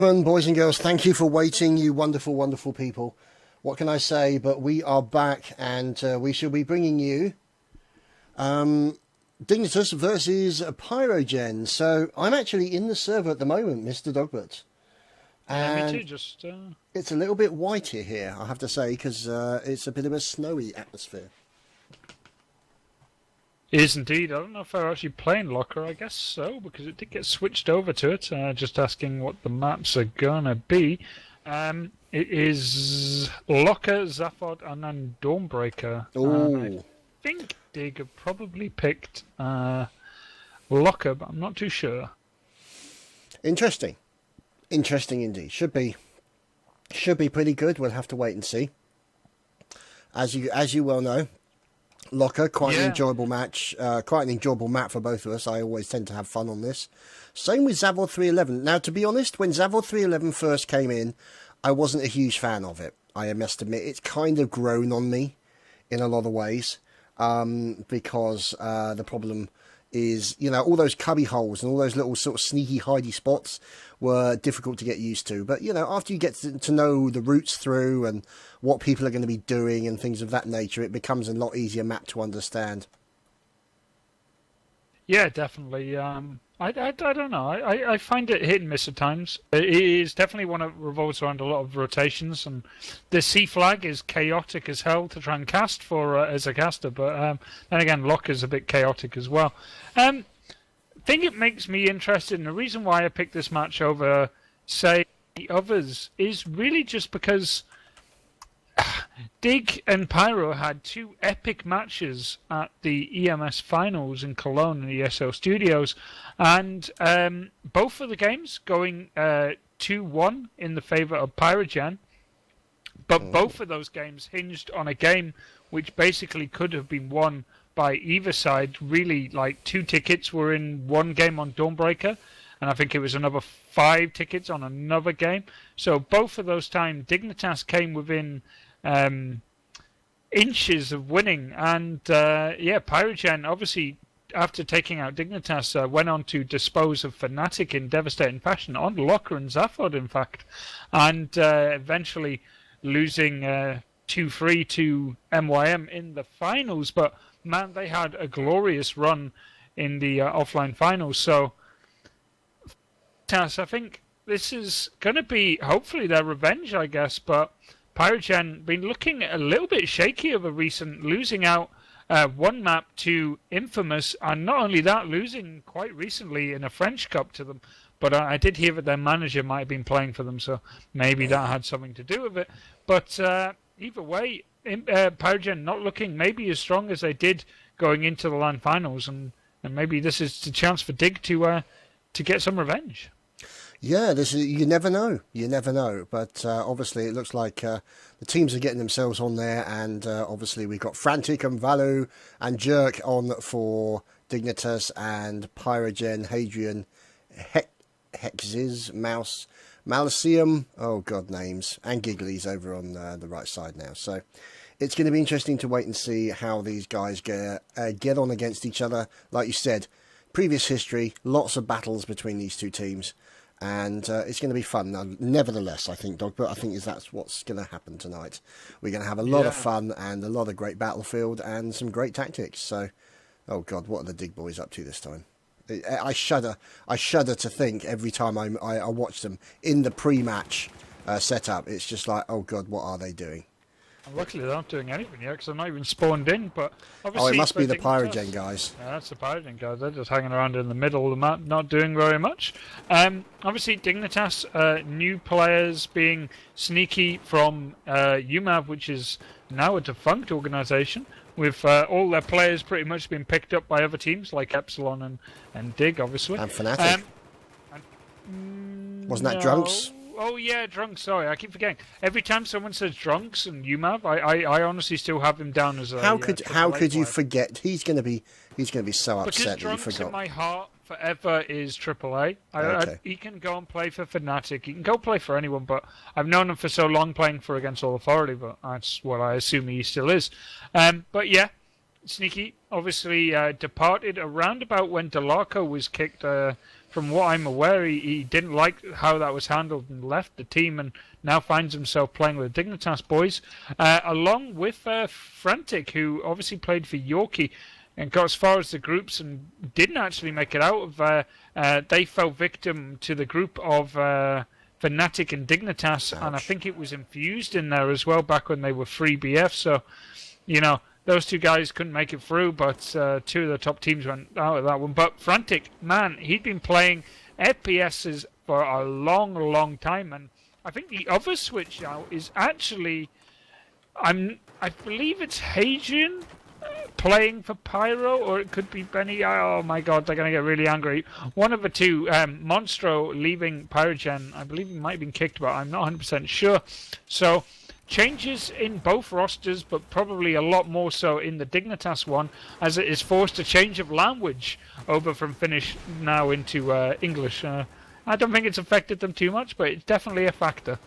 Boys and girls, thank you for waiting, you wonderful, wonderful people. What can I say? But we are back, and we shall be bringing you Dignitas versus PyroGen. So I'm actually in the server at the moment, Mr. Dogbert. And me too. Just it's a little bit whitey here, I have to say, because it's a bit of a snowy atmosphere. It is indeed. I don't know if they're actually playing Locker. I guess so, because it did get switched over to it. Just asking what the maps are gonna be. It is Locker, Zavod, and then Dawnbreaker. I think Dig have probably picked Locker, but I'm not too sure. Interesting indeed. Should be pretty good. We'll have to wait and see. As you well know, Locker, quite an enjoyable match, quite an enjoyable map for both of us. I always tend to have fun on this. Same with Zavod 311. Now, to be honest, when Zavod 311 first came in, I wasn't a huge fan of it. I must admit, it's kind of grown on me in a lot of ways, because the problem is, all those cubby holes and all those little sort of sneaky hidey spots were difficult to get used to. But, after you get to know the routes through and what people are going to be doing and things of that nature, it becomes a lot easier map to understand. Yeah, definitely. I don't know. I find it hit and miss at times. It is definitely one that revolves around a lot of rotations, and the C flag is chaotic as hell to try and cast for as a caster. But then again, Locker's a bit chaotic as well. Thing it makes me interested, and the reason why I picked this match over, say, the others, is really just because Dig and Pyro had two epic matches at the EMS finals in Cologne in the ESL studios, and both of the games going 2-1 in the favour of PyroGen, but both of those games hinged on a game which basically could have been won by either side. Really, like 2 tickets were in one game on Dawnbreaker, and I think it was another 5 tickets on another game. So both of those times, Dignitas came within inches of winning, and PyroGen obviously, after taking out Dignitas, went on to dispose of Fnatic in devastating fashion on Locker and Zavod, in fact, and eventually losing 2-3 to MYM in the finals. But man, they had a glorious run in the offline finals. So I think this is going to be hopefully their revenge, I guess. But PyroGen been looking a little bit shaky over recent, losing out one map to Infamous, and not only that, losing quite recently in a French Cup to them. But I did hear that their manager might have been playing for them, so maybe that had something to do with it. But either way, PyroGen not looking maybe as strong as they did going into the LAN finals, and maybe this is the chance for Dig to get some revenge. Yeah, you never know. You never know. But obviously it looks like the teams are getting themselves on there, and obviously we've got Frantic and Valu and Jerk on for Dignitas, and PyroGen, Hadrian, Hexes, Mouse, Malicium, names, and Gigglies over on the right side now. So it's going to be interesting to wait and see how these guys get on against each other. Like you said, previous history, lots of battles between these two teams. And it's going to be fun. Now, nevertheless, I think, Dogbert, that's what's going to happen tonight. We're going to have a lot of fun and a lot of great battlefield and some great tactics. So, oh God, what are the Dig boys up to this time? I shudder to think every time I watch them in the pre-match setup. It's just like, oh God, what are they doing? And luckily they're not doing anything yet, because they're not even spawned in. But obviously, it must be the PyroGen guys. Yeah, that's the PyroGen guys. They're just hanging around in the middle of the map, not doing very much. Obviously, Dignitas, new players being sneaky from UMAV, which is now a defunct organisation, with all their players pretty much being picked up by other teams like Epsilon and Dig, obviously. And Fnatic. Wasn't that Drunks? Oh yeah, Drunks. Sorry, I keep forgetting. Every time someone says Drunks and UMAV, I honestly still have him down as a. How could you forget? He's going to be so upset that you forgot. Because Drunks in my heart forever is AAA. He can go and play for Fnatic. He can go play for anyone, but I've known him for so long playing for Against All Authority, but that's what I assume he still is. But yeah, Sneaky obviously departed around about when Delarco was kicked from what I'm aware, he didn't like how that was handled and left the team, and now finds himself playing with the Dignitas boys, along with Frantic, who obviously played for Yorkie and got as far as the groups and didn't actually make it out of. They fell victim to the group of Fnatic and Dignitas, Ouch. and I think it was infused in there as well back when they were free BF. So, those two guys couldn't make it through, but two of the top teams went out of that one. But Frantic, man, he'd been playing FPSs for a long, long time, and I think the other switch out is actually, I believe it's Hadrian playing for PyRo, or it could be Benny. Oh my god, they're going to get really angry. One of the two, Monstro leaving Pyrogen, I believe he might have been kicked, but I'm not 100% sure. So, changes in both rosters, but probably a lot more so in the Dignitas one, as it is forced a change of language over from Finnish now into English. I don't think it's affected them too much, but it's definitely a factor.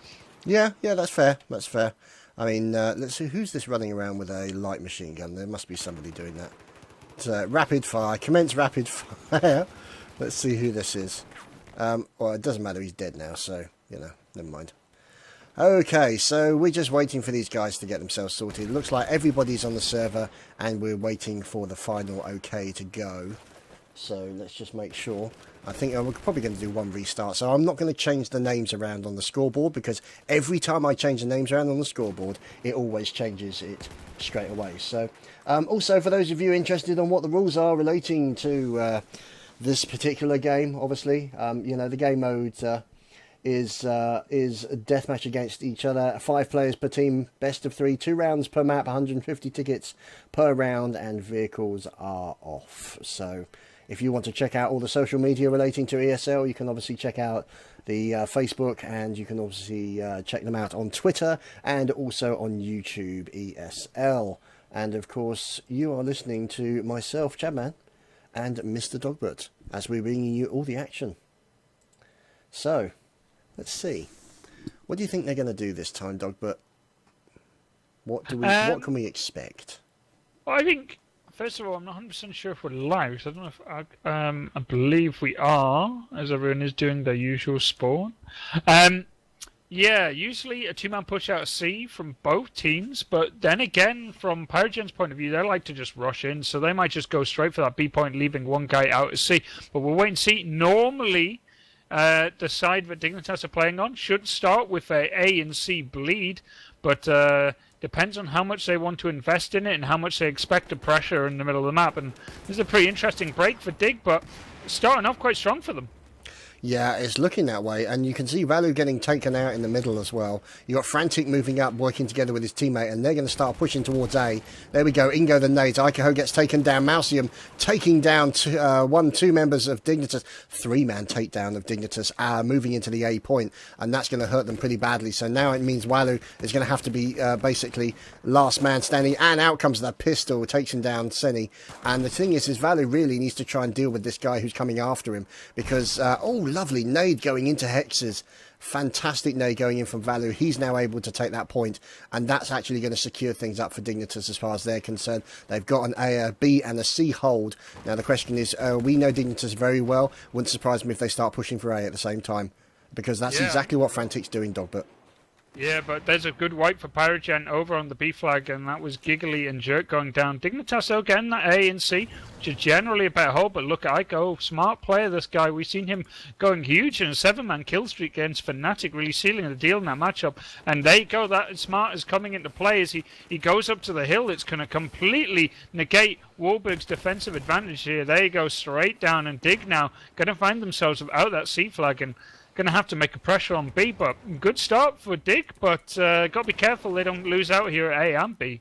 Yeah, that's fair. That's fair. I mean, let's see, who's this running around with a light machine gun? There must be somebody doing that. It's rapid fire. Commence rapid fire. Let's see who this is. Well, it doesn't matter. He's dead now, so, never mind. Okay, so we're just waiting for these guys to get themselves sorted. It looks like everybody's on the server, and we're waiting for the final okay to go. So let's just make sure. I think we're probably going to do one restart. So I'm not going to change the names around on the scoreboard, because every time I change the names around on the scoreboard, it always changes it straight away. So also, for those of you interested on what the rules are relating to this particular game, obviously, the game mode is deathmatch against each other. 5 players per team, best of 3, 2 rounds per map, 150 tickets per round, and vehicles are off. So if you want to check out all the social media relating to ESL, you can obviously check out the Facebook, and you can obviously check them out on Twitter and also on YouTube ESL. And of course, you are listening to myself, Chadman, and Mr. Dogbert, as we're bringing you all the action. So, let's see. What do you think they're going to do this time, Dogbert? What can we expect? Well, I think, first of all, I'm not 100% sure if we're live. So I don't know if I believe we are, as everyone is doing their usual spawn. Yeah, usually a 2-man push out of C from both teams, but then again, from Pyrogen's point of view, they like to just rush in, so they might just go straight for that B point, leaving one guy out of C. But we'll wait and see. Normally, the side that Dignitas are playing on should start with a and C bleed, but depends on how much they want to invest in it and how much they expect the pressure in the middle of the map. And this is a pretty interesting break for Dig, but starting off quite strong for them. Yeah, it's looking that way, and you can see Valu getting taken out in the middle as well. You got Frantic moving up, working together with his teammate, and they're going to start pushing towards A. There we go, in go the nades. Ikaho gets taken down. Mausium taking down 2 members of Dignitas. 3-man takedown of Dignitas, moving into the A point, and that's going to hurt them pretty badly. So now it means Valu is going to have to be basically last man standing, and out comes the pistol, takes him down, Seni. And the thing is Valu really needs to try and deal with this guy who's coming after him, because lovely nade going into Hexes. Fantastic nade going in from Valu. He's now able to take that point, and that's actually going to secure things up for Dignitas as far as they're concerned. They've got an A, a B, and a C hold. Now the question is, we know Dignitas very well. Wouldn't surprise me if they start pushing for A at the same time, because that's exactly what Frantic's doing, Dogbert. Yeah, but there's a good wipe for Pyrogen over on the B flag, and that was Giggly and Jerk going down. Dignitas, though, getting that A and C, which is generally a better hold, but look at Iko. Smart player, this guy. We've seen him going huge in a 7-man kill streak against Fnatic, really sealing the deal in that matchup. And there you go, that Smart is coming into play as he goes up to the hill. It's going to completely negate Warburg's defensive advantage here. There you go, straight down, and Dig now going to find themselves without that C flag, and going to have to make a pressure on B, but good start for Dig, but got to be careful they don't lose out here at A and B.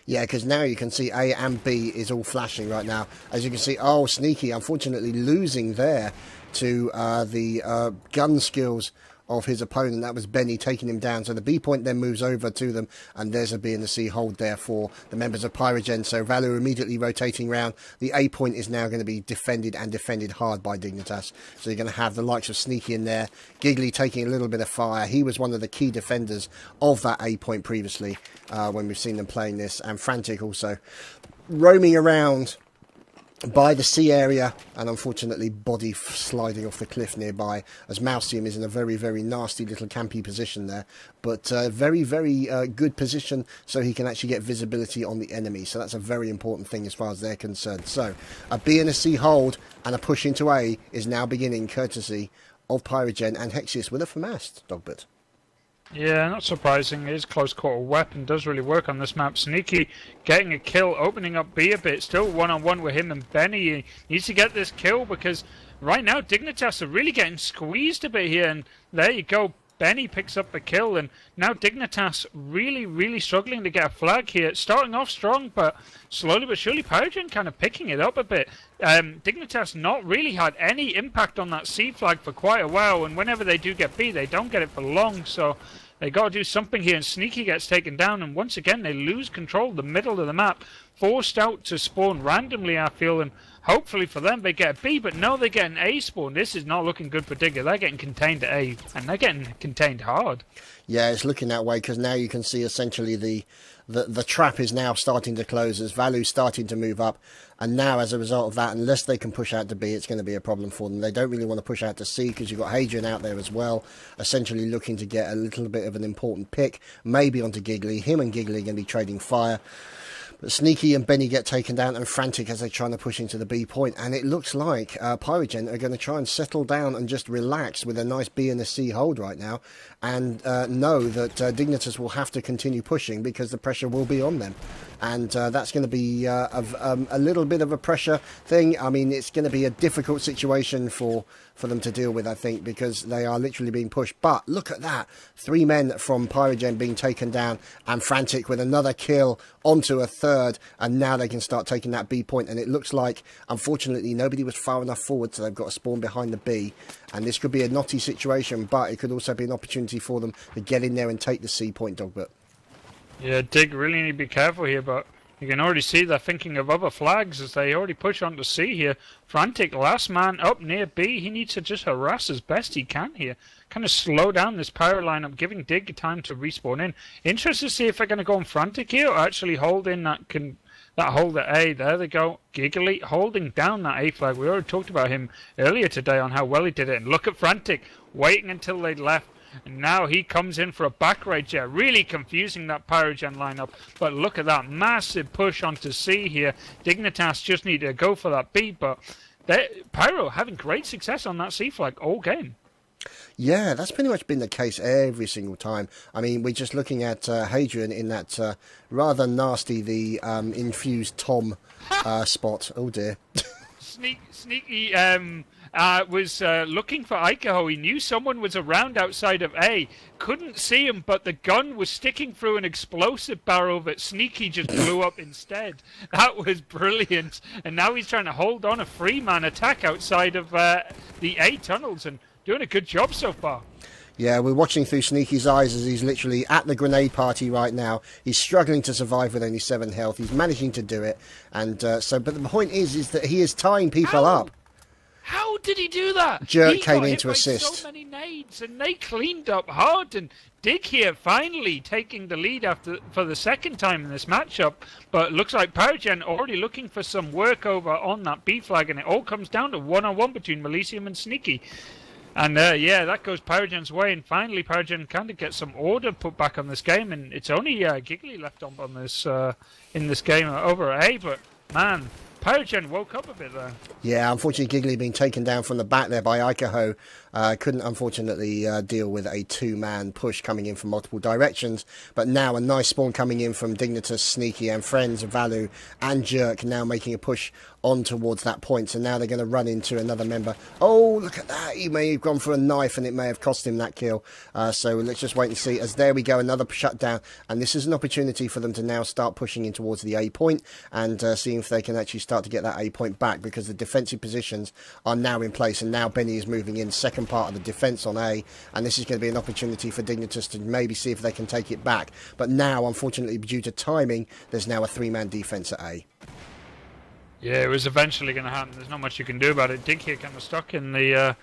Yeah, because now you can see A and B is all flashing right now. As you can see, Sneaky, unfortunately losing there to the gun skills of his opponent. That was Benny taking him down. So the B point then moves over to them, and there's a B and a C hold there for the members of Pyrogen. So Valu immediately rotating round. The A point is now going to be defended, and defended hard by Dignitas. So you're going to have the likes of Sneaky in there. Giggly taking a little bit of fire. He was one of the key defenders of that A point previously when we've seen them playing this. And Frantic also roaming around by the sea area, and unfortunately body sliding off the cliff nearby, as Mausium is in a very, very nasty little campy position there, but very, very good position so he can actually get visibility on the enemy, so that's a very important thing as far as they're concerned. So a B and a C hold and a push into A is now beginning, courtesy of Pyrogen and Hexius with a FAMAST, Dogbert. Yeah, not surprising. His close quarter weapon does really work on this map. Sneaky getting a kill, opening up B a bit. Still one-on-one with him and Benny. He needs to get this kill because right now Dignitas are really getting squeezed a bit here. And there you go. Benny picks up the kill. And now Dignitas really, really struggling to get a flag here. Starting off strong, but slowly but surely Pyrogen kind of picking it up a bit. Dignitas not really had any impact on that C flag for quite a while. And whenever they do get B, they don't get it for long. So they got to do something here, and Sneaky gets taken down, and once again they lose control of the middle of the map, forced out to spawn randomly, I feel, and hopefully for them they get a B, but no, they get an A spawn. This is not looking good for Digger. They're getting contained at A, and they're getting contained hard. Yeah, it's looking that way, because now you can see essentially the trap is now starting to close as Value's starting to move up, and now as a result of that, unless they can push out to B, it's going to be a problem for them. They don't really want to push out to C because you've got Hadrian out there as well, essentially looking to get a little bit of an important pick, maybe onto Giggly. Him and Giggly are going to be trading fire. But Sneaky and Benny get taken down and frantic as they're trying to push into the B point. And it looks like Pyrogen are going to try and settle down and just relax with a nice B and a C hold right now. And know that Dignitas will have to continue pushing because the pressure will be on them. And that's going to be a little bit of a pressure thing. I mean, it's going to be a difficult situation for them to deal with, I think, because they are literally being pushed. But look at that. 3 men from Pyrogen being taken down, and Frantic with another kill onto a third, and now they can start taking that B point. And it looks like, unfortunately, nobody was far enough forward, so they've got to spawn behind the B. And this could be a knotty situation, but it could also be an opportunity for them to get in there and take the C point, Dogbert. Yeah, Dig really need to be careful here, but you can already see they're thinking of other flags as they already push on to C here. Frantic, last man up near B. He needs to just harass as best he can here. Kind of slow down this Pyro lineup, giving Dig time to respawn in. Interested to see if they're going to go on Frantic here or actually hold in that hold at A. There they go. Giggly holding down that A flag. We already talked about him earlier today on how well he did it. And look at Frantic, waiting until they left. And now he comes in for a back rage here, really confusing that Pyrogen lineup. But look at that massive push onto C here. Dignitas just need to go for that B, but Pyro having great success on that C flag all game. Yeah, that's pretty much been the case every single time. I mean, we're just looking at Hadrian in that rather nasty, infused Tom spot. Oh dear. Sneaky was looking for Ikaho. He knew someone was around outside of A. Couldn't see him, but the gun was sticking through an explosive barrel that Sneaky just blew up instead. That was brilliant. And now he's trying to hold on a 3-man attack outside of the A tunnels and doing a good job so far. Yeah, we're watching through Sneaky's eyes as he's literally at the grenade party right now. He's struggling to survive with only 7 health. He's managing to do it. And but the point is that he is tying people up. How did he do that? Jerk came in to assist. So many nades, and they cleaned up hard. And Dig here finally taking the lead for the second time in this matchup. But looks like Pyrogen already looking for some work over on that B flag, and it all comes down to one-on-one between Melisium and Sneaky. And yeah, that goes Pyrogen's way, and finally Pyrogen kind of gets some order put back on this game, and it's only Giggly left on this in this game over at A. But man, Pyrogen woke up a bit there. Yeah, unfortunately Giggly being taken down from the back there by Ikaho. Couldn't unfortunately deal with a 2-man push coming in from multiple directions. But now a nice spawn coming in from Dignitas, Sneaky and Friends, Valu and Jerk now making a push on towards that point. So now they're going to run into another member. Oh, look at that. He may have gone for a knife and it may have cost him that kill. So let's just wait and see. As there we go, another shutdown. And this is an opportunity for them to now start pushing in towards the A point and seeing if they can actually start to get that A point back, because the defensive positions are now in place. And now Benny is moving in second part of the defense on A, and this is going to be an opportunity for Dignitas to maybe see if they can take it back. But now, unfortunately, due to timing, there's now a 3-man defense at A. Yeah, it was eventually going to happen. There's not much you can do about it. Dig here kind of stuck in the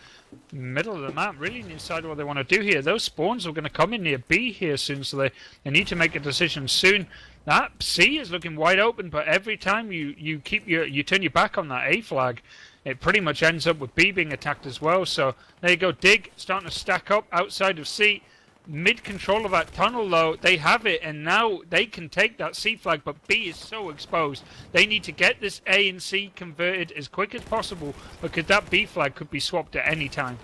middle of the map, really decide what they want to do here. Those spawns are going to come in near B here soon, so they need to make a decision soon. That C is looking wide open, but every time you turn your back on that A flag, it pretty much ends up with B being attacked as well. So there you go, Dig starting to stack up outside of C. Mid control of that tunnel though, they have it, and now they can take that C flag, but B is so exposed. They need to get this A and C converted as quick as possible, because that B flag could be swapped at any time.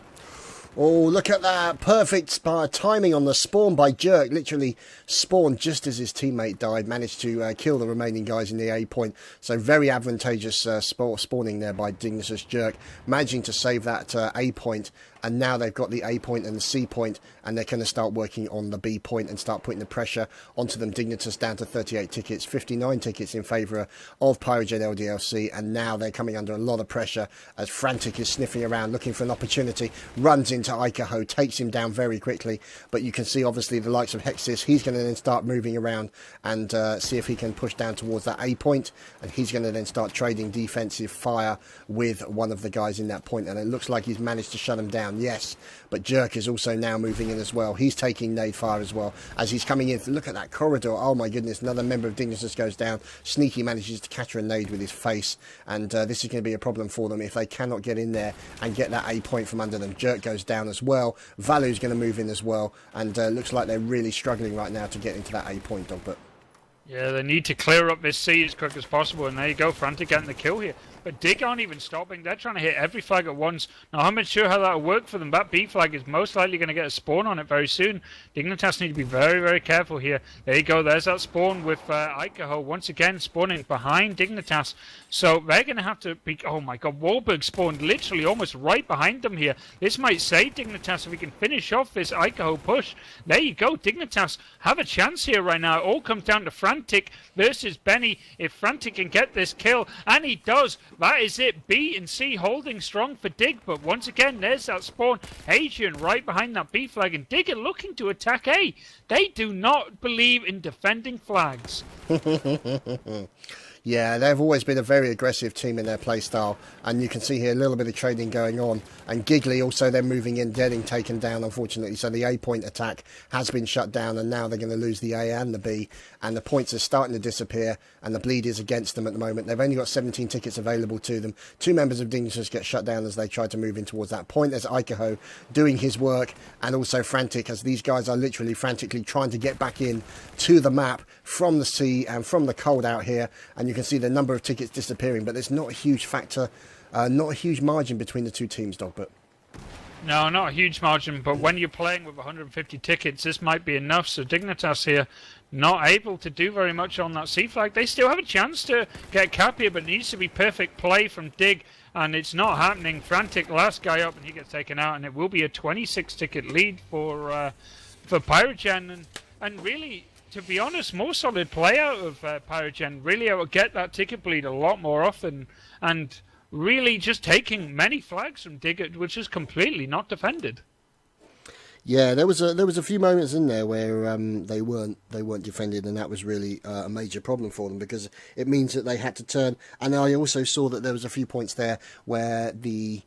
Oh, look at that. Perfect timing on the spawn by Jerk. Literally spawned just as his teammate died. Managed to kill the remaining guys in the A point. So very advantageous spawning there by Dignitas Jerk. Managing to save that A point. And now they've got the A point and the C point, and they're going to start working on the B point and start putting the pressure onto them. Dignitas down to 38 tickets, 59 tickets in favour of PyRo.LDLC, and now they're coming under a lot of pressure as Frantic is sniffing around looking for an opportunity, runs into Ikaho, takes him down very quickly, but you can see obviously the likes of Hexis, he's going to then start moving around and see if he can push down towards that A point, and he's going to then start trading defensive fire with one of the guys in that point, and it looks like he's managed to shut him down. Yes, but Jerk is also now moving in as well. He's taking nade fire as well as he's coming in. Look at that corridor. Oh my goodness, another member of Dignitas goes down. Sneaky manages to catch a nade with his face, and this is going to be a problem for them if they cannot get in there and get that A point from under them. Jerk goes down as well. Valu's going to move in as well, and looks like they're really struggling right now to get into that A point, dog. But yeah, they need to clear up this C as quick as possible, and there you go, Frantic getting the kill here. But Dig aren't even stopping. They're trying to hit every flag at once. Now, I'm not sure how that'll work for them. That B flag is most likely going to get a spawn on it very soon. Dignitas need to be very, very careful here. There you go. There's that spawn with Ikaho once again spawning behind Dignitas. So they're going to have to be... Oh, my God. Wahlberg spawned literally almost right behind them here. This might save Dignitas if we can finish off this Ikaho push. There you go. Dignitas have a chance here right now. It all comes down to Frantic versus Benny. If Frantic can get this kill, and he does... That is it. B and C holding strong for Dig, but once again, there's that spawn. Adrian right behind that B flag, and Dig are looking to attack A. They do not believe in defending flags. Yeah, they've always been a very aggressive team in their play style, and you can see here a little bit of trading going on. And Giggly also then moving in, getting taken down, unfortunately. So the A point attack has been shut down, and now they're going to lose the A and the B, and the points are starting to disappear, and the bleed is against them at the moment. They've only got 17 tickets available to them. Two members of Dignitas get shut down as they try to move in towards that point. There's Ikaho doing his work, and also Frantic, as these guys are literally frantically trying to get back in to the map from the sea and from the cold out here, and you can see the number of tickets disappearing, but there's not a huge factor, not a huge margin between the two teams, Dog. But no, not a huge margin, but when you're playing with 150 tickets, this might be enough. So Dignitas here not able to do very much on that C flag. They still have a chance to get cap here, but it needs to be perfect play from Dig, and it's not happening. Frantic, last guy up, and he gets taken out, and it will be a 26 ticket lead for Pyrogen, and really, to be honest, more solid play out of Pyrogen. Really able to get that ticket bleed a lot more often, and really just taking many flags from Dig, which is completely not defended. Yeah, there was a few moments in there where they weren't defended, and that was really a major problem for them, because it means that they had to turn. And I also saw that there was a few points there where the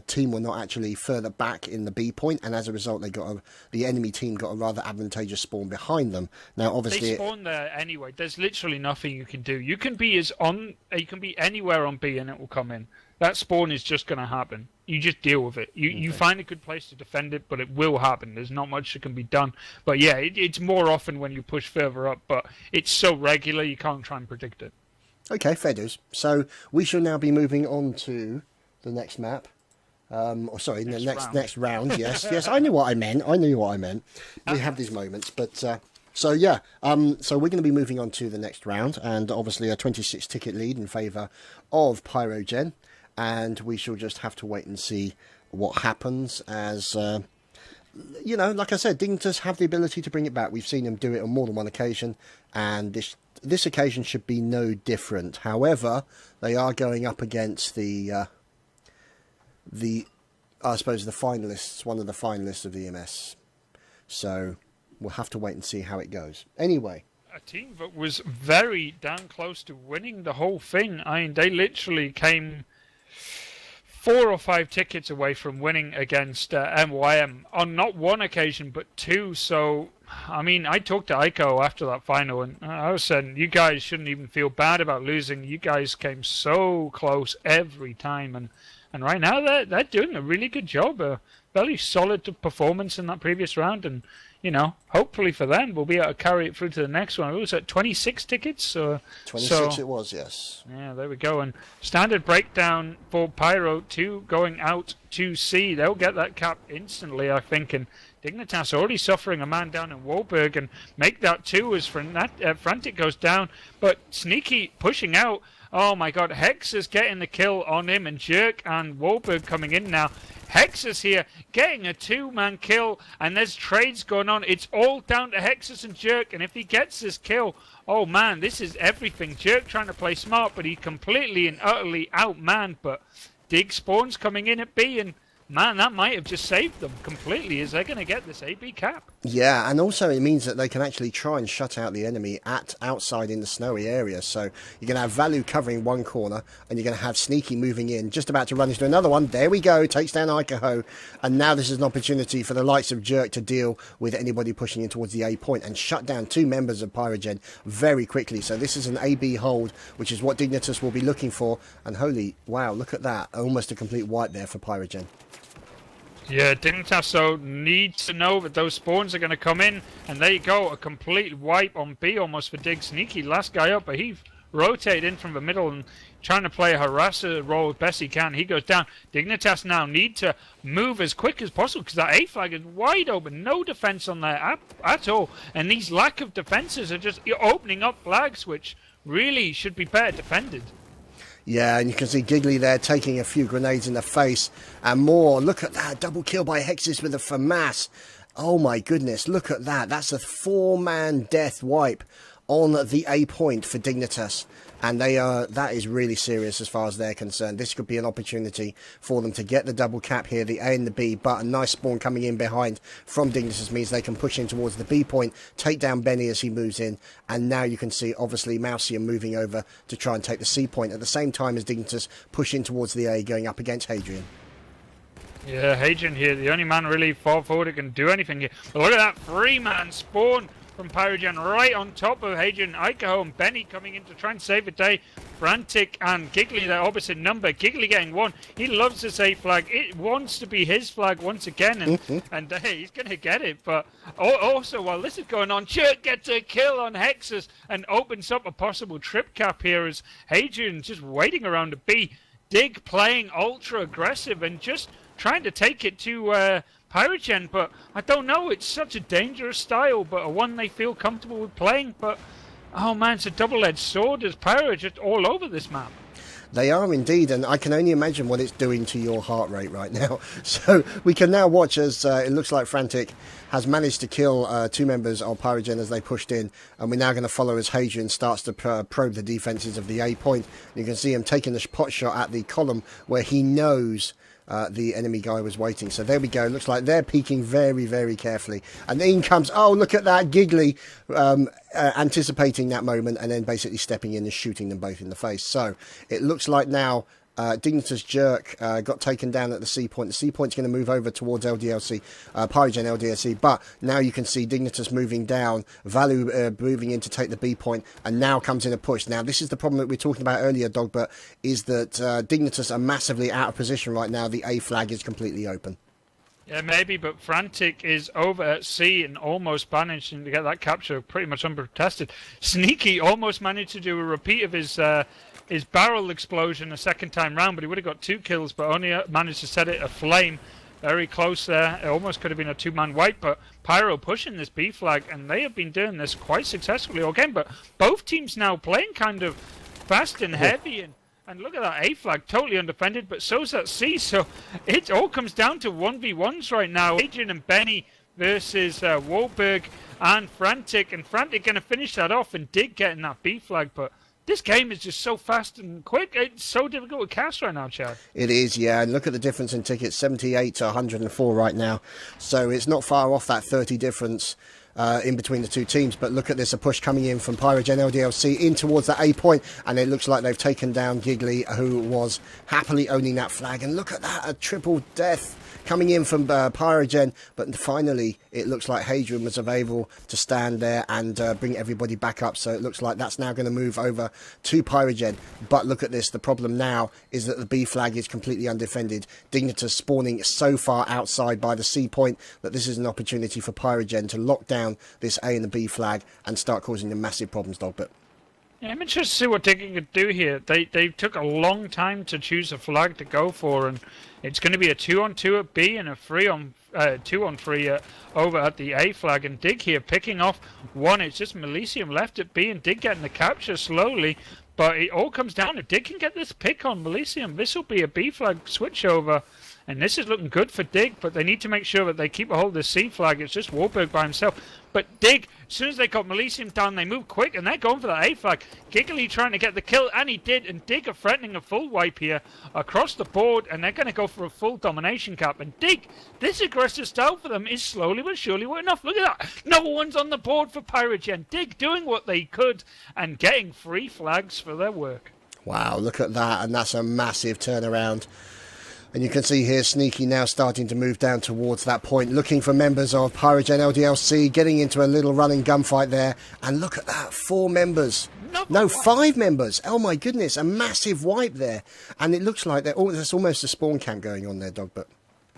team were not actually further back in the B point, and as a result, the enemy team got a rather advantageous spawn behind them. Now, obviously, they spawn there anyway. There's literally nothing you can do. You can be anywhere on B, and it will come in. That spawn is just going to happen. You just deal with it. You find a good place to defend it, but it will happen. There's not much that can be done. But yeah, it's more often when you push further up, but it's so regular you can't try and predict it. Okay, fair dues. So we shall now be moving on to the next map. Next round. Yes, I knew what I meant. We have these moments, but so we're going to be moving on to the next round, and obviously a 26 ticket lead in favour of Pyrogen, and we shall just have to wait and see what happens. As like I said, Dignitas have the ability to bring it back. We've seen them do it on more than one occasion, and this occasion should be no different. However, they are going up against the finalists, one of the finalists of the EMS. So we'll have to wait and see how it goes. Anyway, a team that was very damn close to winning the whole thing. I mean, they literally came 4 or 5 tickets away from winning against MYM on not one occasion but 2. So, I mean, I talked to Aiko after that final, and I was saying, you guys shouldn't even feel bad about losing. You guys came so close every time, and right now they're doing a really good job. A very solid performance in that previous round, and you know, hopefully for them, we'll be able to carry it through to the next one. It was at 26 tickets. 26 it was, yes. Yeah, there we go. And standard breakdown for Pyro 2 going out to C. They'll get that cap instantly, I think. And Dignitas already suffering a man down in Wahlberg, and make that 2 as Frantic goes down. But Sneaky pushing out. Oh my god, Hex is getting the kill on him, and Jerk and Wahlberg coming in now. Hexus here getting a 2-man kill, and there's trades going on. It's all down to Hexus and Jerk, and if he gets this kill, oh man, this is everything. Jerk trying to play smart, but he completely and utterly outmanned. But Dig spawns coming in at B, and man, that might have just saved them completely, as they're going to get this AB cap. Yeah, and also it means that they can actually try and shut out the enemy outside in the snowy area. So you're going to have Value covering one corner, and you're going to have Sneaky moving in, just about to run into another one. There we go, takes down Ikaho, and now this is an opportunity for the likes of Jerk to deal with anybody pushing in towards the A point and shut down 2 members of Pyrogen very quickly. So this is an AB hold, which is what Dignitas will be looking for. And holy wow, look at that, almost a complete wipe there for Pyrogen. Yeah, Dignitas so needs to know that those spawns are going to come in, and there you go, a complete wipe on B almost for Dig. Sneaky, last guy up, but he rotated in from the middle and trying to play a harasser role as best he can. He goes down. Dignitas now need to move as quick as possible, because that A flag is wide open, no defense on there at all, and these lack of defenses are just opening up flags which really should be better defended. Yeah, and you can see Giggly there taking a few grenades in the face and more. Look at that, double kill by Hexus with a FAMAS. Oh my goodness, look at that. That's a 4-man death wipe on the A point for Dignitas. And that is really serious as far as they're concerned. This could be an opportunity for them to get the double cap here, the A and the B, but a nice spawn coming in behind from Dignitas means they can push in towards the B point, take down Benny as he moves in, and now you can see obviously Mousium moving over to try and take the C point at the same time as Dignitas push in towards the A, going up against Hadrian. Yeah, Hadrian here, the only man really far forward who can do anything here. But look at that 3-man spawn from Pyrogen right on top of Hadrian, Ikaho and Benny coming in to try and save the day. Frantic and Giggly, their opposite number. Giggly getting 1. He loves this A flag. It wants to be his flag once again, and he's going to get it. But also, while this is going on, Chert gets a kill on Hexus and opens up a possible trip cap here as Hadrian just waiting around to B. Dig playing ultra aggressive and just trying to take it to Pyrogen, but I don't know, it's such a dangerous style, but a one they feel comfortable with playing. But oh man, it's a double-edged sword as Pyro just all over this map. They are indeed, and I can only imagine what it's doing to your heart rate right now. So we can now watch as it looks like Frantic has managed to kill 2 members of Pyrogen as they pushed in, and we're now going to follow as Hadrian starts to probe the defences of the A point. You can see him taking the pot shot at the column where he knows the enemy guy was waiting. So there we go. Looks like they're peeking very, very carefully. And in comes, oh, look at that, Giggly, anticipating that moment and then basically stepping in and shooting them both in the face. So it looks like now Dignitas Jerk got taken down at the C point. The C point's going to move over towards LDLC, Pyrogen LDLC, but now you can see Dignitas moving down, Value moving in to take the B point, and now comes in a push. Now this is the problem that we were talking about earlier, Dogbert, is that Dignitas are massively out of position right now. The A flag is completely open. Yeah, maybe, but Frantic is over at C and almost managing to get that capture pretty much unprotested. Sneaky almost managed to do a repeat of his barrel explosion a second time round, but he would have got 2 kills, but only managed to set it aflame. Very close there. It almost could have been a 2-man wipe, but Pyro pushing this B flag, and they have been doing this quite successfully all game. But both teams now playing kind of fast and heavy, and look at that A flag, totally undefended, but so's that C. So it all comes down to 1v1s right now. Adrian and Benny versus Wahlberg and Frantic going to finish that off, and Dig getting that B flag, but this game is just so fast and quick. It's so difficult to cast right now, Chad. It is, yeah. And look at the difference in tickets, 78 to 104 right now. So it's not far off that 30 difference in between the two teams. But look at this, a push coming in from PyRo.LDLC in towards that A point. And it looks like they've taken down Giggly, who was happily owning that flag. And look at that, a triple death coming in from Pyrogen, but finally it looks like Hadrian was able to stand there and bring everybody back up, so it looks like that's now going to move over to Pyrogen. But look at this, the problem now is that the B flag is completely undefended. Dignitas spawning so far outside by the C point that this is an opportunity for Pyrogen to lock down this A and the B flag and start causing them massive problems, Dogbert. Yeah, I'm interested to see what Dignitas could do here. They took a long time to choose a flag to go for, and it's going to be a 2-on-2 at B and a 2-on-3 over at the A flag. And Dig here picking off one. It's just Melisium left at B, and Dig getting the capture slowly. But it all comes down to Dig can get this pick on Melisium. This will be a B flag switch over. And this is looking good for Dig, but they need to make sure that they keep a hold of the C flag. It's just Warburg by himself. But Dig, as soon as they got Melisium down, they move quick, and they're going for that A flag. Giggly trying to get the kill, and he did. And Dig are threatening a full wipe here across the board, and they're going to go for a full domination cap. And Dig, this aggressive style for them is slowly but surely working off. Look at that. No one's on the board for Pyrogen. Dig doing what they could and getting 3 flags for their work. Wow, look at that, and that's a massive turnaround. And you can see here Sneaky now starting to move down towards that point, looking for members of PyRo.LDLC, getting into a little running gunfight there. And look at that, 4 members. No, 5 members. Oh my goodness, a massive wipe there. And it looks like there's almost a spawn camp going on there, Dogbert.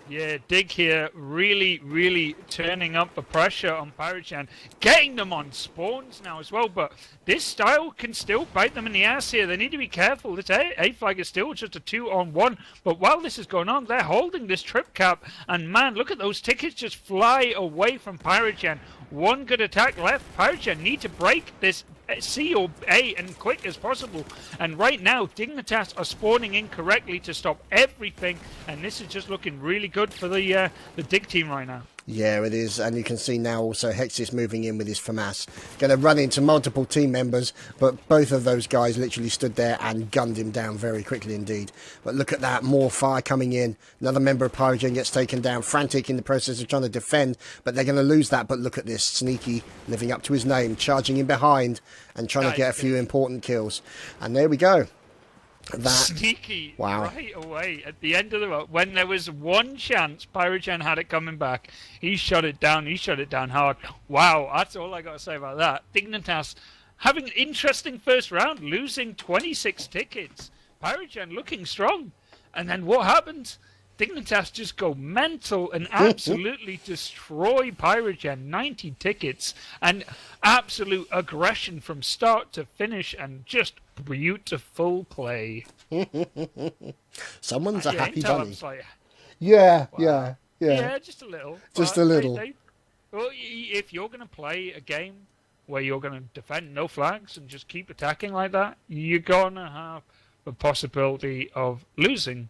Yeah, Dig here really, really turning up the pressure on Pyrogen, getting them on spawns now as well, but this style can still bite them in the ass here. They need to be careful. This A flag is still just a 2-on-1, but while this is going on, they're holding this trip cap, and man, look at those tickets just fly away from Pyrogen. One good attack left. Pyrogen need to break this C or A and quick as possible. And right now, Dignitas are spawning in correctly to stop everything. And this is just looking really good for the Dig team right now. Yeah, it is. And you can see now also Hexis moving in with his FAMAS. Going to run into multiple team members, but both of those guys literally stood there and gunned him down very quickly indeed. But look at that, more fire coming in. Another member of Pyrogen gets taken down, frantic in the process of trying to defend, but they're going to lose that. But look at this, Sneaky living up to his name, charging in behind and trying to get a few important kills. And there we go. That Sneaky right away at the end of the road when there was one chance Pyrogen had it coming back, he shut it down hard. Wow, that's all I got to say about that. Dignitas having an interesting first round, losing 26 tickets. Pyrogen looking strong, and then what happens? Dignitas just go mental and absolutely destroy Pyrogen. 90 tickets and absolute aggression from start to finish and just beautiful play. Someone's a happy bunny. Like, yeah, wow. Yeah, just a little. Just a little. Well, if you're going to play a game where you're going to defend no flags and just keep attacking like that, you're going to have the possibility of losing.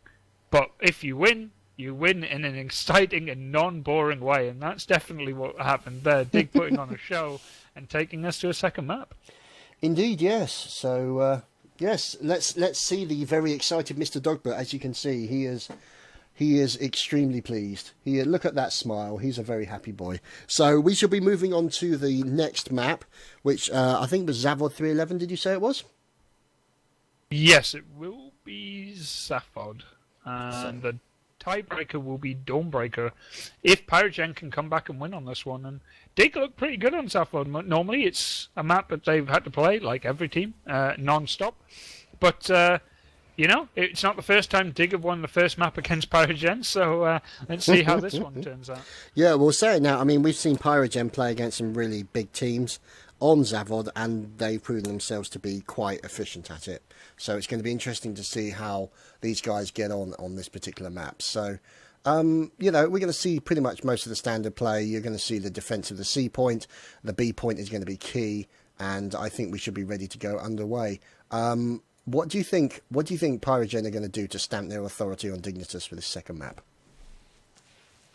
But if you win in an exciting and non-boring way, and that's definitely what happened there. Dig putting on a show and taking us to a second map. Indeed, yes. So, yes, let's see the very excited Mr. Dogbert. As you can see, he is extremely pleased. Look at that smile. He's a very happy boy. So we shall be moving on to the next map, which I think was Zavod 311. Did you say it was? Yes, it will be Zavod. And the tiebreaker will be Dawnbreaker if Pyrogen can come back and win on this one. And Dig look pretty good on Zavod. Normally it's a map that they've had to play, like every team, non-stop. But, it's not the first time Dig have won the first map against Pyrogen, so let's see how this one turns out. Yeah, we'll say it now. I mean, we've seen Pyrogen play against some really big teams on Zavod, and they've proven themselves to be quite efficient at it. So it's going to be interesting to see how these guys get on this particular map. So, we're going to see pretty much most of the standard play. You're going to see the defense of the C point. The B point is going to be key, and I think we should be ready to go underway. What do you think Pyrogen are going to do to stamp their authority on Dignitas for this second map?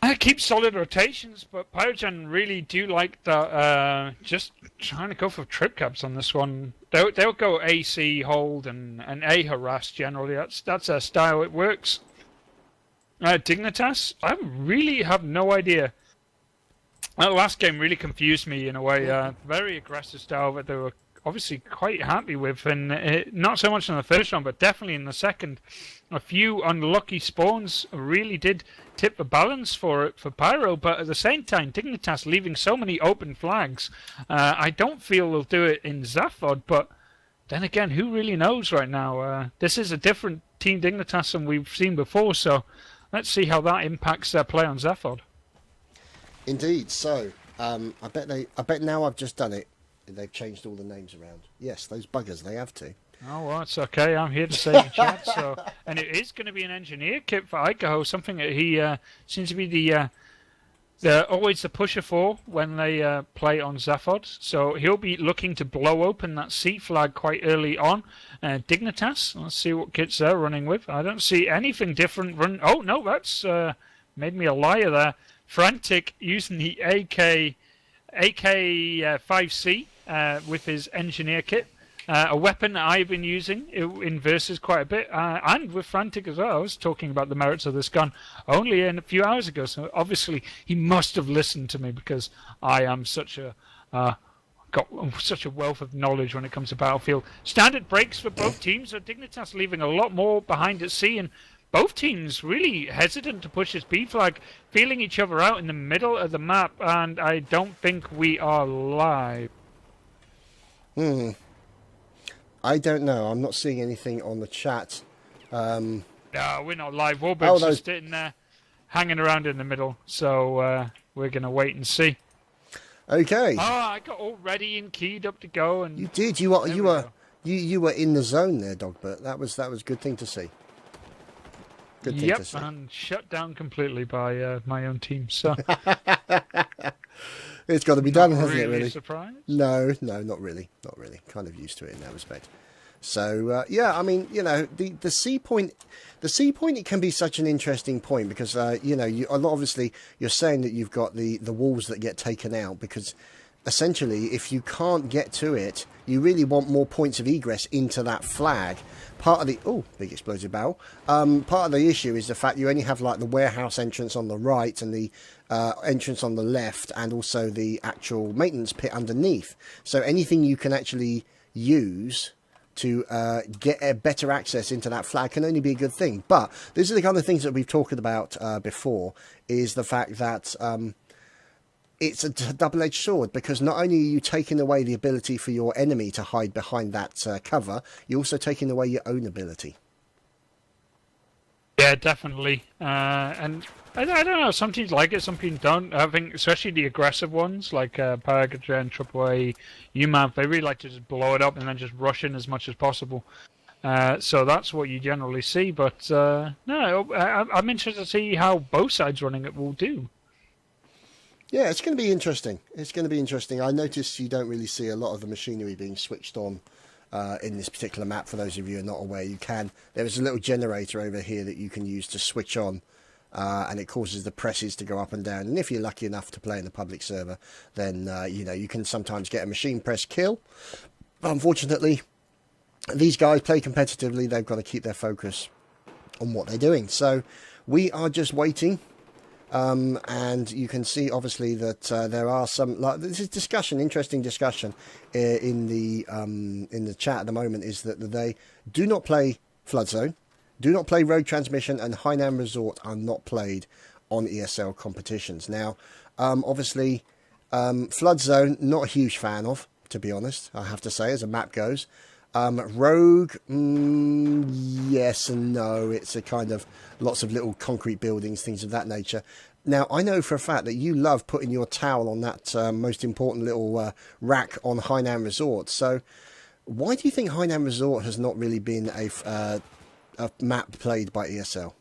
I keep solid rotations, but Pyrogen really do like that. Just trying to go for trip caps on this one. They'll go AC hold and A harass generally. That's their style. It works. Dignitas, I really have no idea. That last game really confused me in a way. Very aggressive style that they were obviously quite happy with, and not so much in the first round, but definitely in the second. A few unlucky spawns really did tip the balance for Pyro, but at the same time, Dignitas leaving so many open flags. I don't feel they'll do it in Zavod, but then again, who really knows right now? This is a different Team Dignitas than we've seen before, so let's see how that impacts their play on Zavod. Indeed. So, I bet now I've just done it. They've changed all the names around. Yes, those buggers, they have to. Oh, well, it's okay. I'm here to save the chat. So, and it is going to be an engineer kit for Icaho, something that he seems to be the always the pusher for when they play on Zavod. So he'll be looking to blow open that C flag quite early on. Dignitas, let's see what kits they're running with. I don't see anything different. Oh no, that's made me a liar there. Frantic using the AK5C with his engineer kit. A weapon that I've been using in Versus quite a bit, and with Frantic as well. I was talking about the merits of this gun only a few hours ago, so obviously he must have listened to me because I am such a got such a wealth of knowledge when it comes to Battlefield. Standard breaks for both teams, so Dignitas leaving a lot more behind at C, and both teams really hesitant to push this B flag, feeling each other out in the middle of the map, and I don't think we are live. I don't know. I'm not seeing anything on the chat. No, we're not live. Warburg's just sitting there, hanging around in the middle. So we're gonna wait and see. Okay. Oh, I got all ready and keyed up to go, and you did. You were in the zone there, Dogbert. That was a good thing to see. Good thing to see. And shut down completely by my own team. So it's got to be done, hasn't it? Really? Surprised? No, not really. Not really. Kind of used to it in that respect. So yeah, I mean, the C point, it can be such an interesting point because obviously you're saying that you've got the walls that get taken out because essentially if you can't get to it, you really want more points of egress into that flag. Part of the big explosive barrel. Part of the issue is the fact you only have like the warehouse entrance on the right and the entrance on the left, and also the actual maintenance pit underneath. So anything you can actually use to get a better access into that flag can only be a good thing. But these are the kind of things that we've talked about before, is the fact that it's a double-edged sword, because not only are you taking away the ability for your enemy to hide behind that cover, you're also taking away your own ability. Yeah, definitely. And I don't know, some teams like it, some teams don't. I think especially the aggressive ones, like PyRo.LDLC, AAA, UMAV, they really like to just blow it up and then just rush in as much as possible. So that's what you generally see. But no, I'm interested to see how both sides running it will do. Yeah, it's going to be interesting. It's going to be interesting. I noticed you don't really see a lot of the machinery being switched on in this particular map. For those of you who are not aware, there is a little generator over here that you can use to switch on, and it causes the presses to go up and down. And if you're lucky enough to play in the public server, then you can sometimes get a machine press kill. But unfortunately, these guys play competitively. They've got to keep their focus on what they're doing. So we are just waiting. And you can see obviously that there are some, like, this is interesting discussion in the chat at the moment, is that they do not play Flood Zone, do not play Road Transmission, and Hainan Resort are not played on ESL competitions. Now, obviously, Flood Zone, not a huge fan of, to be honest, I have to say, as a map goes. Rogue, yes and no. It's a kind of lots of little concrete buildings, things of that nature. Now, I know for a fact that you love putting your towel on that most important little rack on Hainan Resort. So why do you think Hainan Resort has not really been a map played by ESL?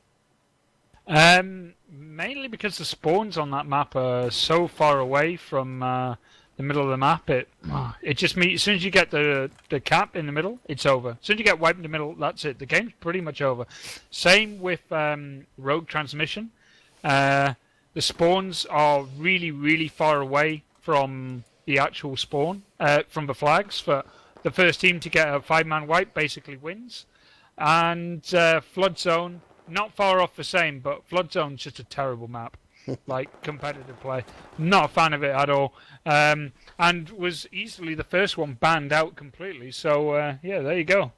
Mainly because the spawns on that map are so far away from the middle of the map. It just means as soon as you get the cap in the middle, it's over. As soon as you get wiped in the middle, that's it. The game's pretty much over. Same with Rogue Transmission. the spawns are really, really far away from the actual spawn, from the flags. For the first team to get a 5-man wipe basically wins. And Flood Zone, not far off the same, but Flood Zone's just a terrible map. Like competitive play. Not a fan of it at all. And was easily the first one banned out completely. So, yeah, there you go.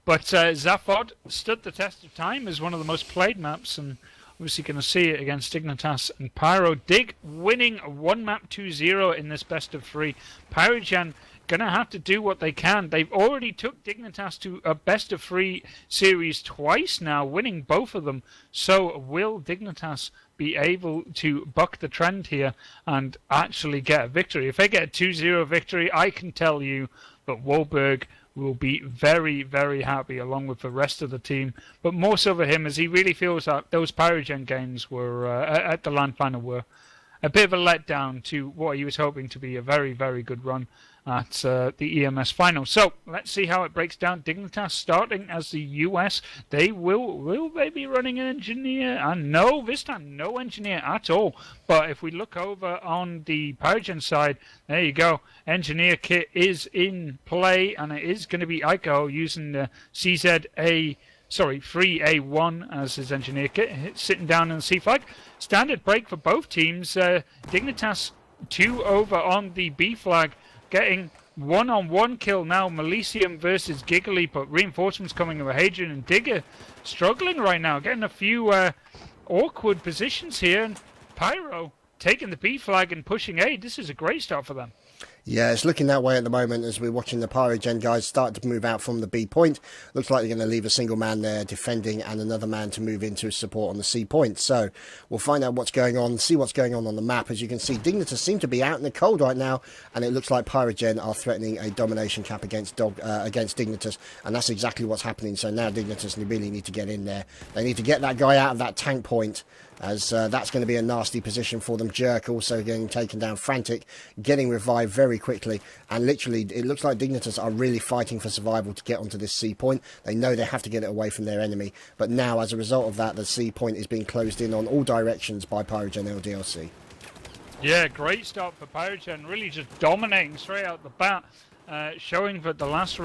But Zavod stood the test of time as one of the most played maps, and obviously going to see it against Dignitas and PyRo. Dig winning 1 map 2-0 in this best of 3. PyroGen going to have to do what they can. They've already took Dignitas to a best of 3 series twice now, winning both of them. So will Dignitas be able to buck the trend here and actually get a victory? If they get a 2-0 victory, I can tell you that Wahlberg will be very, very happy along with the rest of the team. But more so for him, as he really feels that those PyroGen games were at the LAN final were a bit of a letdown to what he was hoping to be a very, very good run at the EMS final. So let's see how it breaks down. Dignitas starting as the US. They will they be running an engineer? And no, this time no engineer at all. But if we look over on the PyroGen side, there you go. Engineer kit is in play, and it is going to be Ico using the CZ3A1 as his engineer kit, sitting down in the C flag. Standard break for both teams. Dignitas 2 over on the B flag, getting 1-on-1 kill now. Melisium versus Giggly, but reinforcements coming with Hadrian and Digger struggling right now, getting a few awkward positions here. And PyRo taking the B flag and pushing A. This is a great start for them. Yeah, it's looking that way at the moment as we're watching the PyroGen guys start to move out from the B point. Looks like they're going to leave a single man there defending and another man to move into support on the C point. So we'll find out what's going on, see what's going on the map. As you can see, Dignitas seem to be out in the cold right now, and it looks like PyroGen are threatening a domination cap against Dignitas, and that's exactly what's happening. So now Dignitas really need to get in there. They need to get that guy out of that tank point, as that's going to be a nasty position for them. Jerk also getting taken down. Frantic getting revived very quickly, and literally it looks like Dignitas are really fighting for survival to get onto this C point. They know they have to get it away from their enemy, but now as a result of that, the C point is being closed in on all directions by PyRo.LDLC. Yeah, great start for PyroGen, really just dominating straight out the bat, showing that the last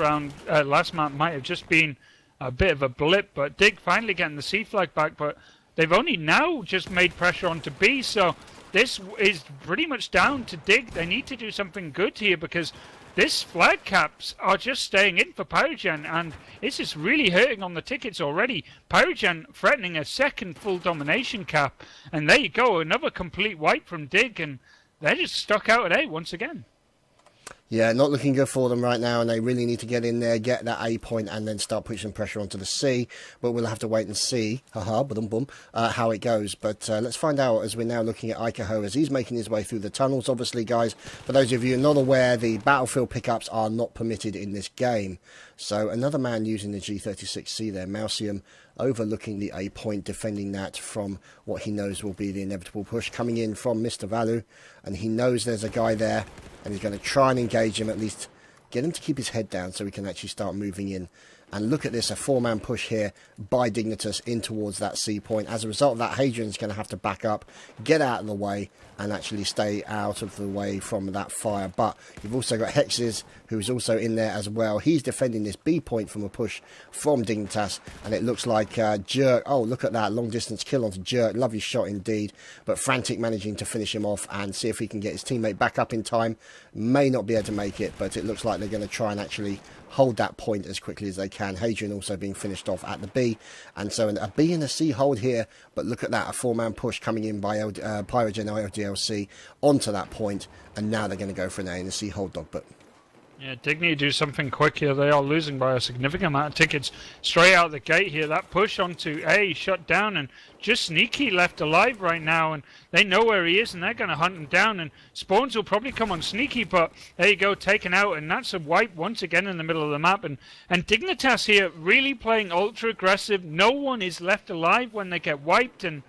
map might have just been a bit of a blip, but Dig finally getting the C flag back, but they've only now just made pressure onto B, so this is pretty much down to Dig. They need to do something good here, because this flag caps are just staying in for PyroGen, and this is really hurting on the tickets already. PyroGen threatening a second full domination cap, and there you go, another complete wipe from Dig, and they're just stuck out at A once again. Yeah, not looking good for them right now, and they really need to get in there, get that A point, and then start pushing pressure onto the C. But we'll have to wait and see, how it goes. But let's find out as we're now looking at Icaho as he's making his way through the tunnels. Obviously, guys, for those of you not aware, the battlefield pickups are not permitted in this game. So another man using the G36C there, Mausium, overlooking the A point, defending that from what he knows will be the inevitable push coming in from Mr. Valu, and he knows there's a guy there, and he's going to try and engage him, at least get him to keep his head down so he can actually start moving in. And look at this, a 4-man push here by Dignitas in towards that C point. As a result of that, Hadrian's going to have to back up, get out of the way, and actually stay out of the way from that fire. But you've also got Hexes, who's also in there as well. He's defending this B point from a push from Dignitas, and it looks like Jerk. Oh, look at that, long distance kill onto Jerk. Lovely shot indeed. But Frantic managing to finish him off and see if he can get his teammate back up in time. May not be able to make it, but it looks like they're going to try and actually hold that point as quickly as they can. Hadrian also being finished off at the B, and so a B and a C hold here, but look at that, a 4-man push coming in by PyRo.LDLC onto that point, and now they're going to go for an A and a C hold, dog. But yeah, Dig need to do something quick here. They are losing by a significant amount of tickets straight out the gate here. That push onto A shut down, and just Sneaky left alive right now, and they know where he is, and they're going to hunt him down, and spawns will probably come on Sneaky, but there you go, taken out, and that's a wipe once again in the middle of the map. And Dignitas here really playing ultra aggressive. No one is left alive when they get wiped, and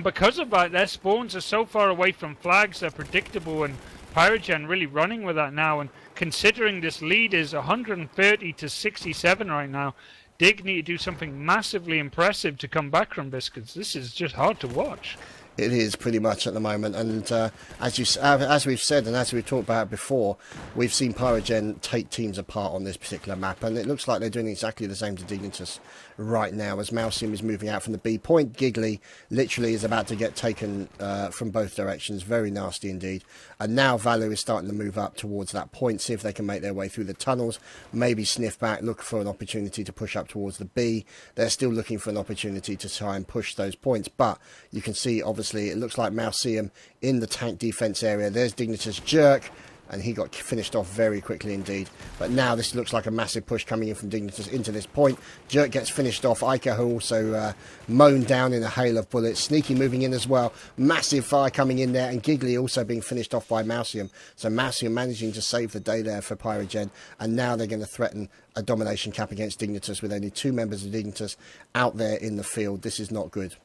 because of that, their spawns are so far away from flags, they're predictable, and PyroGen really running with that now, and considering this lead is 130 to 67 right now, Dig need to do something massively impressive to come back from this, because this is just hard to watch. It is pretty much at the moment, and as we've said and as we've talked about before, we've seen PyroGen take teams apart on this particular map, and it looks like they're doing exactly the same to Dignitas right now as Malsium is moving out from the B point. Giggly literally is about to get taken from both directions, very nasty indeed, and now Valor is starting to move up towards that point, see if they can make their way through the tunnels, maybe sniff back, look for an opportunity to push up towards the B. They're still looking for an opportunity to try and push those points, but you can see obviously it looks like Malsium in the tank defense area. There's Dignitas Jerk, and he got finished off very quickly indeed. But now this looks like a massive push coming in from Dignitas into this point. Jerk gets finished off. Icaho also mown down in a hail of bullets. Sneaky moving in as well. Massive fire coming in there, and Giggly also being finished off by Malsium. So Malsium managing to save the day there for PyroGen, and now they're going to threaten a domination cap against Dignitas with only 2 members of Dignitas out there in the field. This is not good.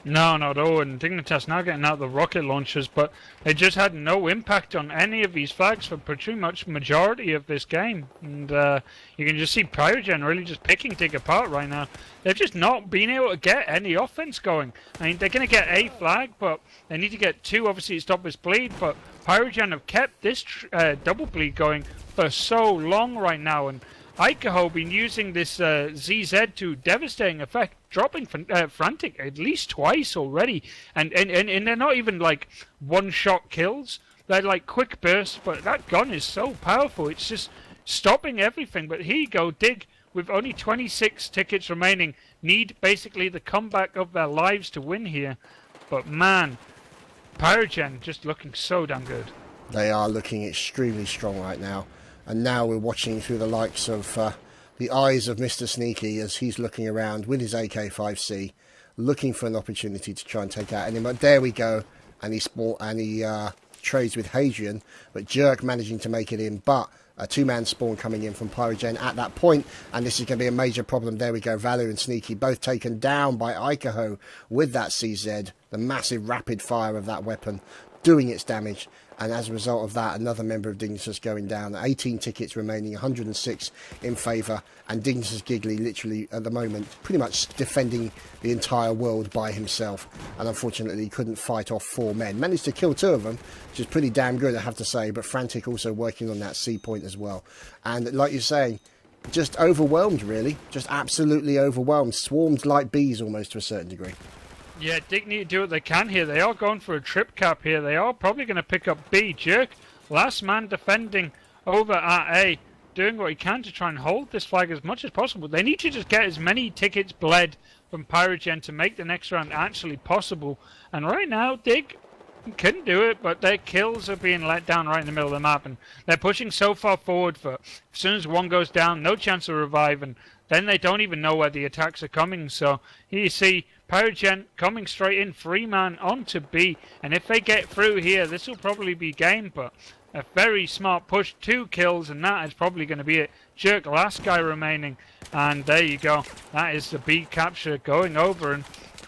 No, not at all. And Dignitas now getting out the rocket launchers, but they just had no impact on any of these flags for pretty much majority of this game. And you can just see PyroGen really just picking Dig apart right now. They've just not been able to get any offense going. I mean, they're going to get a flag, but they need to get 2, obviously, to stop this bleed. But PyroGen have kept this double bleed going for so long right now. And Icaho been using this ZZ to devastating effect, dropping Frantic at least twice already, and they're not even like one-shot kills. They're like quick bursts, but that gun is so powerful. It's just stopping everything. But here you go, Dig, with only 26 tickets remaining, need basically the comeback of their lives to win here. But man, PyroGen just looking so damn good. They are looking extremely strong right now. And now we're watching through the likes of the eyes of Mr. Sneaky as he's looking around with his AK-5C, looking for an opportunity to try and take out anyone. But there we go, and he trades with Hadrian, but Jerk managing to make it in. But a 2-man spawn coming in from PyroGen at that point, and this is going to be a major problem. There we go, Valor and Sneaky both taken down by Icaho with that CZ, the massive rapid fire of that weapon doing its damage. And as a result of that, another member of Dignitas going down. 18 tickets remaining, 106 in favour. And Dignitas Giggly literally, at the moment, pretty much defending the entire world by himself. And unfortunately, he couldn't fight off 4 men. Managed to kill 2 of them, which is pretty damn good, I have to say. But Frantic also working on that C point as well. And like you're saying, just overwhelmed, really. Just absolutely overwhelmed. Swarmed like bees almost to a certain degree. Yeah, Dig need to do what they can here. They are going for a trip cap here. They are probably going to pick up B. Jerk, last man defending over at A, doing what he can to try and hold this flag as much as possible. They need to just get as many tickets bled from PyroGen to make the next round actually possible. And right now, Dig couldn't do it, but their kills are being let down right in the middle of the map. And they're pushing so far forward for as soon as one goes down, no chance of revive. And then they don't even know where the attacks are coming. So here you see PyroGen coming straight in, 3-man onto B, and if they get through here, this will probably be game, but a very smart push, 2 kills, and that is probably going to be it. Jerk, last guy remaining, and there you go. That is the B capture going over, and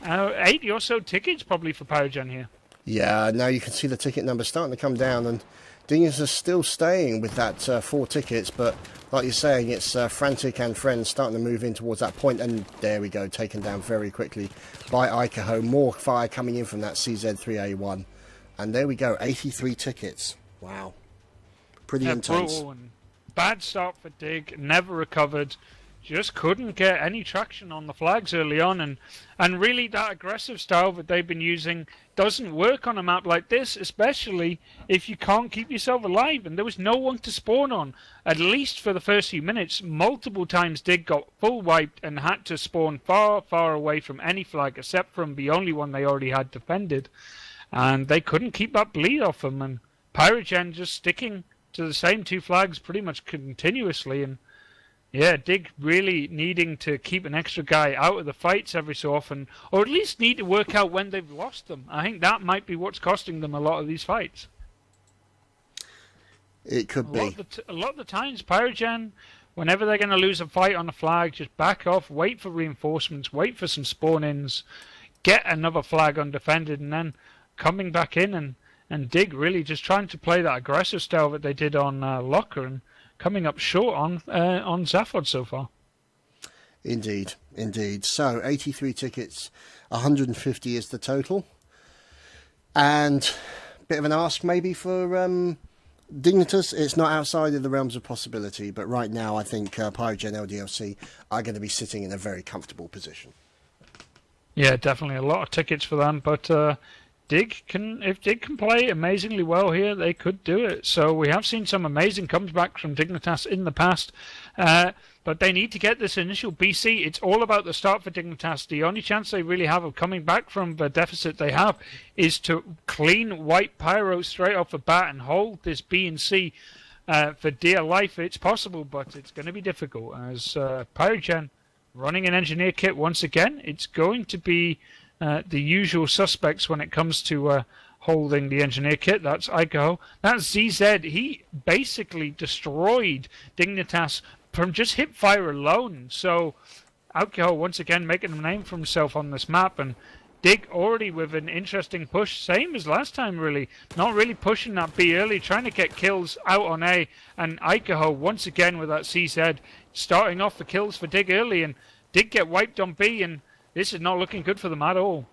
80 or so tickets probably for PyroGen here. Yeah, now you can see the ticket numbers starting to come down, and Dingus is still staying with that 4 tickets, but like you're saying, it's Frantic and friends starting to move in towards that point, and there we go, taken down very quickly by Icaho. More fire coming in from that CZ3A1, and there we go, 83 tickets. Wow, pretty intense. Brutal and bad start for Dig, never recovered. Just couldn't get any traction on the flags early on, and really that aggressive style that they've been using doesn't work on a map like this, especially if you can't keep yourself alive, and there was no one to spawn on, at least for the first few minutes. Multiple times Dig got full wiped and had to spawn far, far away from any flag, except from the only one they already had defended, and they couldn't keep that bleed off them, and PyroGen just sticking to the same 2 flags pretty much continuously, and yeah, Dig really needing to keep an extra guy out of the fights every so often, or at least need to work out when they've lost them. I think that might be what's costing them a lot of these fights. It could be. A lot of the times, PyroGen, whenever they're going to lose a fight on a flag, just back off, wait for reinforcements, wait for some spawn-ins, get another flag undefended, and then coming back in and Dig really just trying to play that aggressive style that they did on Locker, and coming up short on Zavod so far. Indeed, indeed. So 83 tickets, 150 is the total. And a bit of an ask maybe for Dignitas. It's not outside of the realms of possibility, but right now I think PyRo.LDLC are going to be sitting in a very comfortable position. Yeah, definitely a lot of tickets for them, but if Dig can play amazingly well here, they could do it. So we have seen some amazing comebacks from Dignitas in the past, but they need to get this initial BC. It's all about the start for Dignitas. The only chance they really have of coming back from the deficit they have is to clean wipe Pyro straight off the bat and hold this B and C for dear life. It's possible, but it's going to be difficult as PyroGen running an engineer kit once again. It's going to be the usual suspects when it comes to holding the engineer kit. That's Ico. That's ZZ. He basically destroyed Dignitas from just hip fire alone. So Ico once again making a name for himself on this map, and Dig already with an interesting push, same as last time really. Not really pushing that B early, trying to get kills out on A, and Ico once again with that CZ starting off the kills for Dig early, and Dig get wiped on B, and this is not looking good for them at all.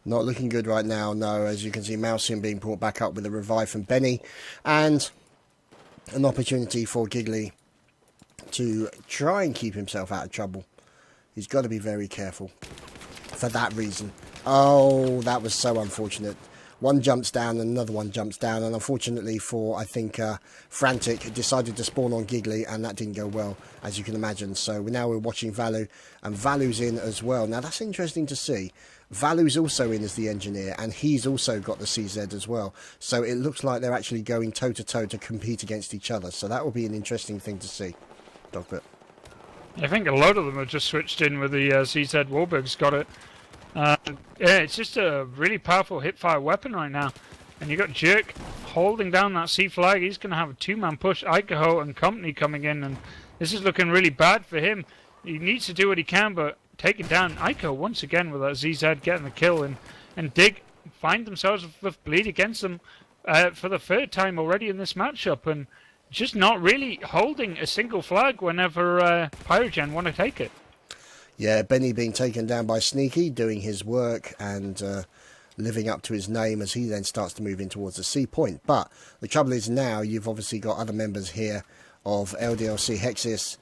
Not looking good right now, no. As you can see, Mousium being brought back up with a revive from Benny, and an opportunity for Giggly to try and keep himself out of trouble. He's got to be very careful for that reason. Oh, that was so unfortunate. One jumps down and another one jumps down, and unfortunately for, I think, Frantic decided to spawn on Giggly, and that didn't go well, as you can imagine. So now we're watching Valu, and Valu's in as well. Now that's interesting to see. Valu's also in as the engineer, and he's also got the CZ as well. So it looks like they're actually going toe-to-toe to compete against each other. So that will be an interesting thing to see. Dogbert. I think a lot of them have just switched in with the CZ. Warburg's got it. Yeah, it's just a really powerful hipfire weapon right now. And you got Jerk holding down that C flag. He's going to have a two-man push. Icaho and company coming in, and this is looking really bad for him. He needs to do what he can, but taking down Icaho once again with that ZZ getting the kill. And Dig find themselves with bleed against them for the third time already in this matchup. And just not really holding a single flag whenever PyroGen want to take it. Yeah, Benny being taken down by Sneaky, doing his work and living up to his name as he then starts to move in towards the C point. But the trouble is now you've obviously got other members here of LDLC. Hexis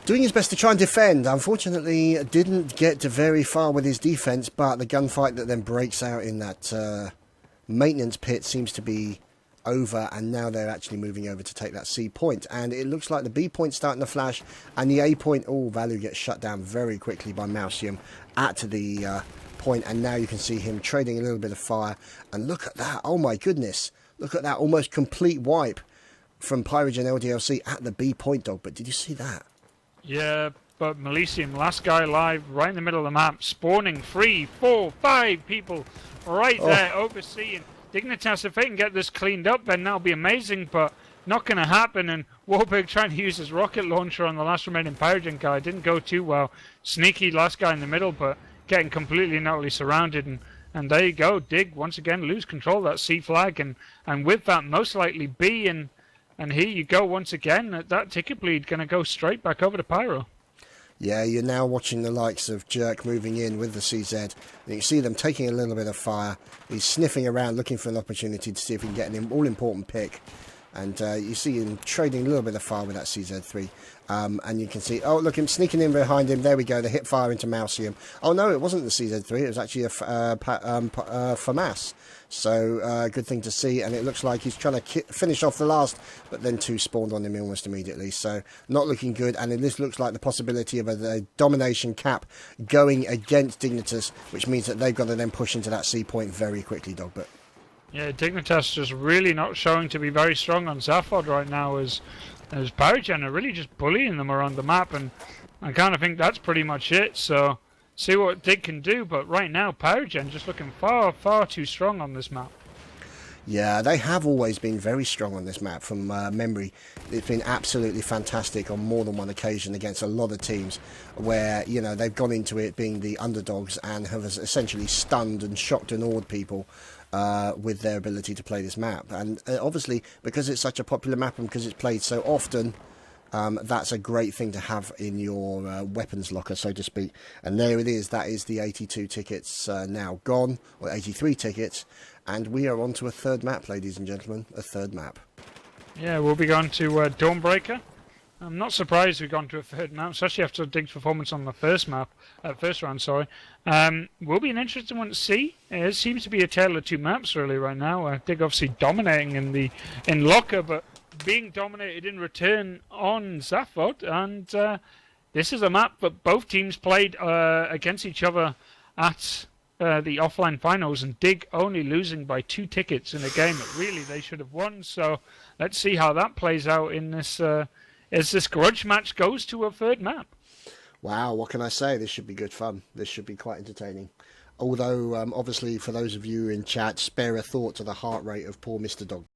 doing his best to try and defend. Unfortunately, didn't get very far with his defense, but the gunfight that then breaks out in that maintenance pit seems to be over, and now they're actually moving over to take that C point, and it looks like the B point starting to flash, and the A point, Value gets shut down very quickly by Mousium at the point, and now you can see him trading a little bit of fire, and look at that, oh my goodness, look at that almost complete wipe from PyroGen.LDLC at the B point, Dog. But did you see that? Yeah, but Melisium, last guy alive, right in the middle of the map, spawning 3, 4, 5 people right there overseeing. Dignitas, if they can get this cleaned up, then that'll be amazing, but not going to happen. And Warburg trying to use his rocket launcher on the last remaining PyroGen guy. Didn't go too well. Sneaky, last guy in the middle, but getting completely and utterly surrounded. And there you go. Dig, once again, lose control of that C flag. And with that, most likely B. And here you go once again. That ticket bleed going to go straight back over to Pyro. Yeah, you're now watching the likes of Jerk moving in with the CZ. And you can see them taking a little bit of fire. He's sniffing around looking for an opportunity to see if he can get an all-important pick. And you see him trading a little bit of fire with that CZ3. And you can see, oh, look, him sneaking in behind him. There we go, the hip fire into Mousium. Oh, no, it wasn't the CZ3. It was actually a FAMAS. So, good thing to see. And it looks like he's trying to finish off the last, but then two spawned on him almost immediately. So, not looking good. And this looks like the possibility of a domination cap going against Dignitas, which means that they've got to then push into that C point very quickly, Dogbert. Yeah, Dignitas just really not showing to be very strong on Zavod right now as PyroGen are really just bullying them around the map, and I kind of think that's pretty much it. So see what Dig can do, but right now PyroGen just looking far, far too strong on this map. Yeah, they have always been very strong on this map from memory. It's been absolutely fantastic on more than one occasion against a lot of teams where, you know, they've gone into it being the underdogs and have essentially stunned and shocked and awed people with their ability to play this map. And obviously, because it's such a popular map and because it's played so often, That's a great thing to have in your weapons locker, so to speak. And there it is. That is the 82 tickets now gone, or 83 tickets. And we are on to a third map, ladies and gentlemen. A third map. Yeah, we'll be going to Dawnbreaker. I'm not surprised we've gone to a third map, especially after Dig's performance on the first round. Will be an interesting one to see. It seems to be a tale of two maps really right now. Dig obviously dominating in locker, but being dominated in return on Zavod. And this is a map that both teams played against each other at the offline finals, and Dig only losing by 2 tickets in a game that really they should have won. So let's see how that plays out in this. As this grudge match goes to a third map. Wow, what can I say? This should be good fun. This should be quite entertaining. Although, obviously, for those of you in chat, spare a thought to the heart rate of poor Mr. Dog.